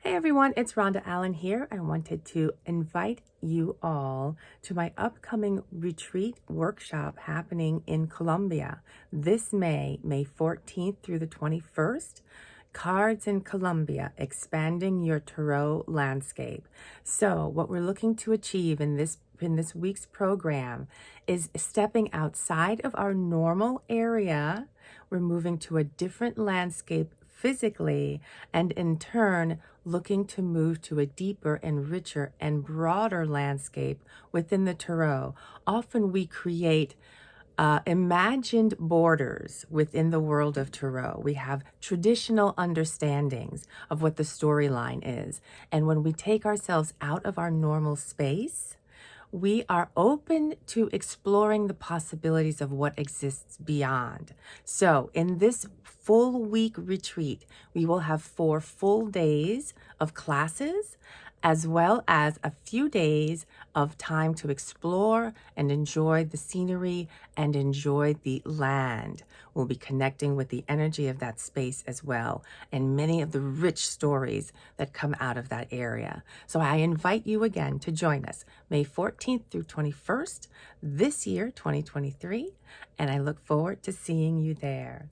Hey everyone, it's Rhonda Alin here. I wanted to invite you all to my upcoming retreat workshop happening in Colombia this May 14th through the 21st. Cards in Colombia, expanding your tarot landscape. So what we're looking to achieve in this week's program is stepping outside of our normal area. We're moving to a different landscape physically, and in turn looking to move to a deeper and richer and broader landscape within the tarot. Often we create imagined borders within the world of tarot. We have traditional understandings of what the storyline is. And when we take ourselves out of our normal space, we are open to exploring the possibilities of what exists beyond. So in this full week retreat, we will have 4 full days of classes, as well as a few days of time to explore and enjoy the scenery and enjoy the land. We'll be connecting with the energy of that space as well, and many of the rich stories that come out of that area. So I invite you again to join us May 14th through 21st this year, 2023, and I look forward to seeing you there.